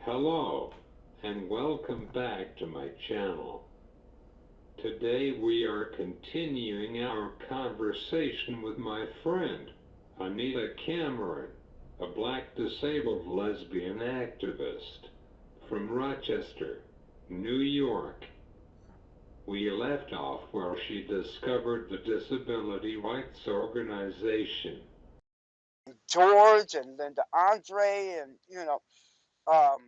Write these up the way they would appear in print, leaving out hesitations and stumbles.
Hello, and welcome back to my channel. Today we are continuing our conversation with my friend, Aneta Camron, a black disabled lesbian activist from Rochester, New York. We left off where she discovered the disability rights organization. George and Linda Andre and um,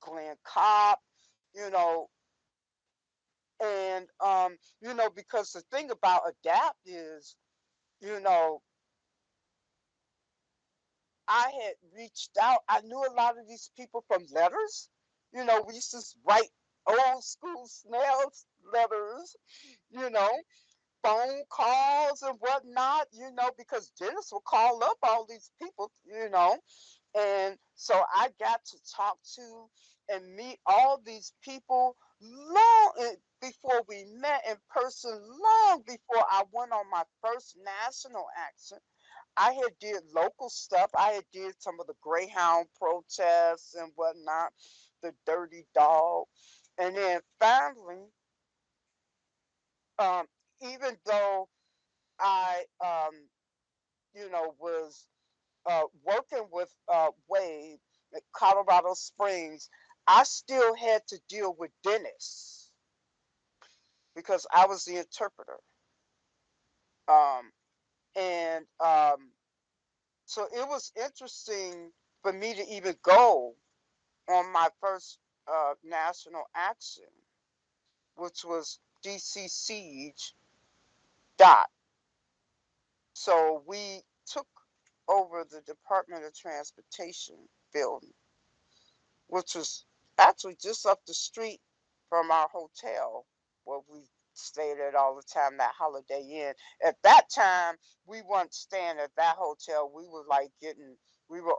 Glenn Cobb, you know, and because the thing about adapt is, you know, I had reached out. I knew a lot of these people from letters. We used to write old school snail letters, you know, phone calls and whatnot, because Dennis would call up all these people. And so I got to talk to and meet all these people before we met in person, long before I went on my first national action. I had did local stuff. I had did some of the Greyhound protests and whatnot, the Dirty Dog. And then finally, um, even though I, was working with Wade at Colorado Springs, I still had to deal with Dennis because I was the interpreter. Um, and so it was interesting for me to even go on my first national action, which was DC Siege Dot. So we took over the Department of Transportation building, which was actually just up the street from our hotel where we stayed at all the time, that Holiday Inn. At that time, we weren't staying at that hotel. We were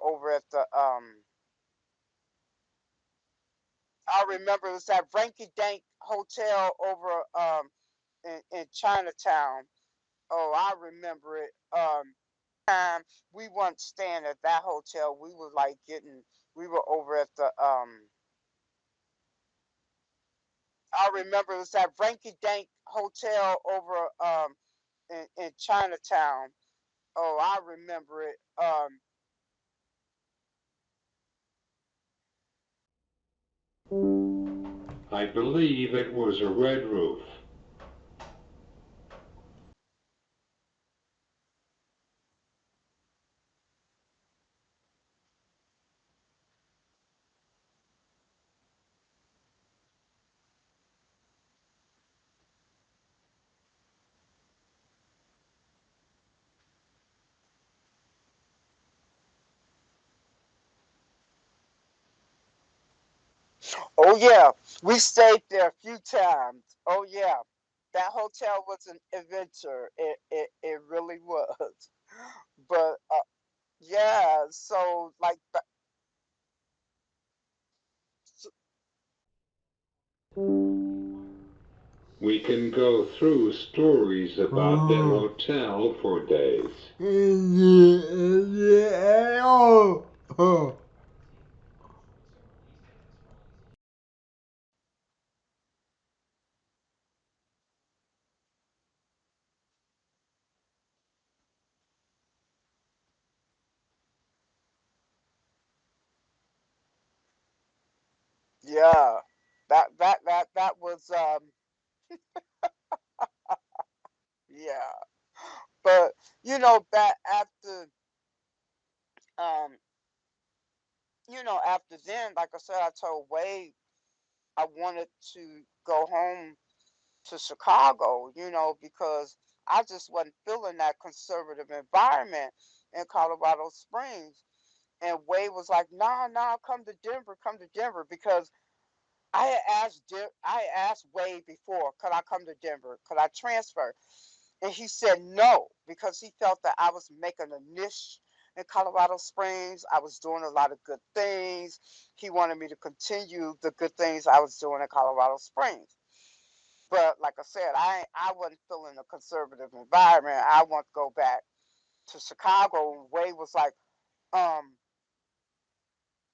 over at I remember it was that Ranky Dank hotel over in Chinatown. Oh, I remember it. Time we weren't staying at that hotel. We were over at the I remember it was that Ranky Dank hotel over in Chinatown. Oh, I remember it. I believe it was a red roof. Oh yeah, we stayed there a few times. Oh yeah, that hotel was an adventure. It really was. But yeah, so like We can go through stories about that hotel for days. yeah, that was yeah. But back um after then, like I said, I told Wade I wanted to go home to Chicago, because I just wasn't feeling that conservative environment in Colorado Springs. And Wade was like, "Nah, nah, come to Denver," because I had asked Wade before, could I come to Denver? Could I transfer? And he said no, because he felt that I was making a niche in Colorado Springs. I was doing a lot of good things. He wanted me to continue the good things I was doing in Colorado Springs. But like I said, I wasn't feeling a conservative environment. I want to go back to Chicago. And Wade was like, um,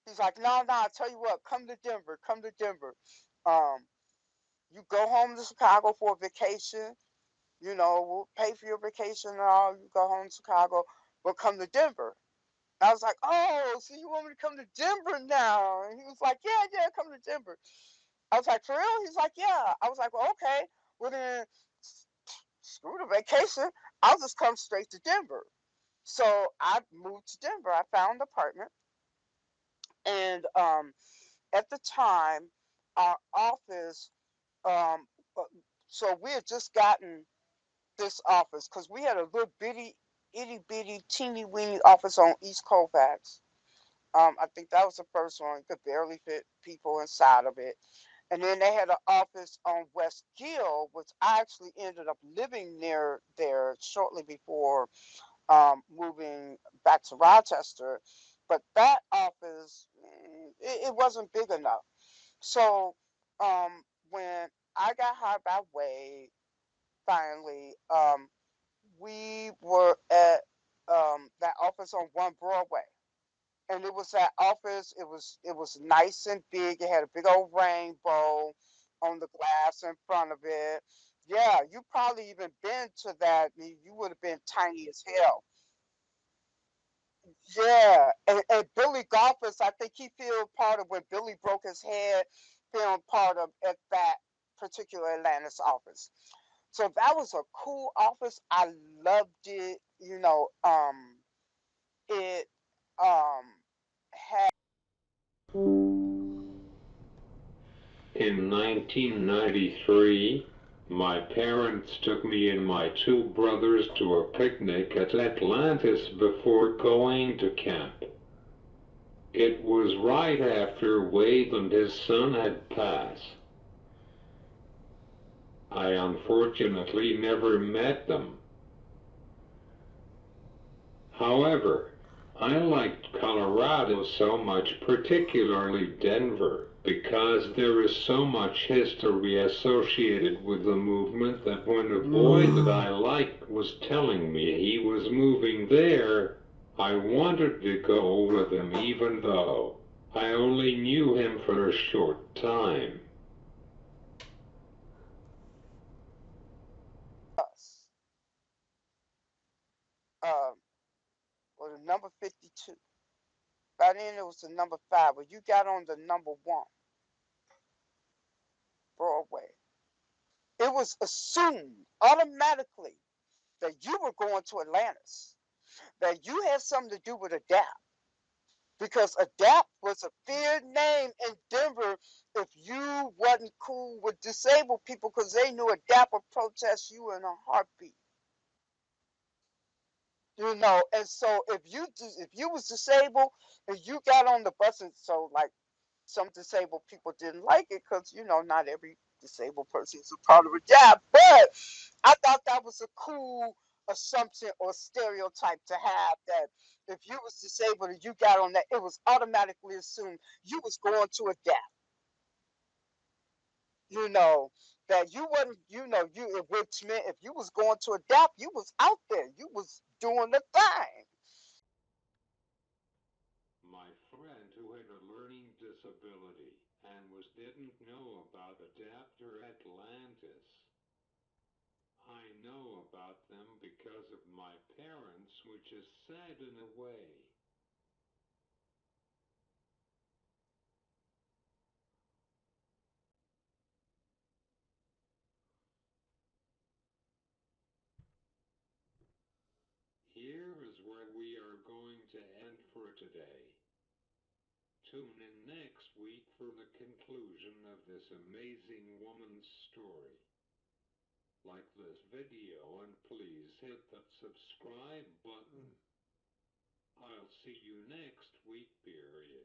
he's like, no, no, I tell you what, come to Denver, come to Denver. Um, you go home to Chicago for a vacation. You know, we'll pay for your vacation and all. You go home to Chicago, we'll come to Denver. And I was like, oh, so you want me to come to Denver now? And he was like, yeah, yeah, come to Denver. I was like, for real? He's like, yeah. I was like, well, okay. Well, then screw the vacation. I'll just come straight to Denver. So I moved to Denver. I found an apartment. And at the time, our office, um, uh, so we had just gotten this office because we had a little bitty, itty bitty, teeny weeny office on East Colfax. I think that was the first one. You could barely fit people inside of it. And then they had an office on West Gill, which I actually ended up living near there shortly before moving back to Rochester. But that office, it wasn't big enough. So when I got hired by Wade, finally, we were at that office on One Broadway, and it was that office. It was nice and big. It had a big old rainbow on the glass in front of it. Yeah, you probably even been to that. You would have been tiny as hell. Yeah, and Billy Golfus, I think he filmed part of when Billy broke his head, filmed part of at that particular Atlantis office. So that was a cool office. I loved it. It had In 1993, my parents took me and my two brothers to a picnic at Atlantis before going to camp. It was right after Wade and his son had passed. I unfortunately never met them. However, I liked Colorado so much, particularly Denver, because there is so much history associated with the movement that when a boy that I liked was telling me he was moving there, I wanted to go with him even though I only knew him for a short time. us. Um, well, the number 52. By then it was the number 5. But you got on the number 1, Broadway. It was assumed automatically that you were going to Atlantis, that you had something to do with Adapt, because Adapt was a feared name in Denver if you wasn't cool with disabled people, because they knew Adapt would protest you in a heartbeat. And so if you was disabled and you got on the bus, and so like some disabled people didn't like it because not every disabled person is a part of a job, but I thought that was a cool assumption or stereotype to have, that if you was disabled and you got on that, it was automatically assumed you was going to adapt. You know that you wasn't. Which meant if you was going to adapt, you was out there. You was doing the thing. My friend who had a learning disability and didn't know about Adapter Atlantis. I know about them because of my parents, which is sad in a way. Here is where we are going to end for today. Tune in next week for the conclusion of this amazing woman's story. Like this video and please hit that subscribe button. I'll see you next week, period.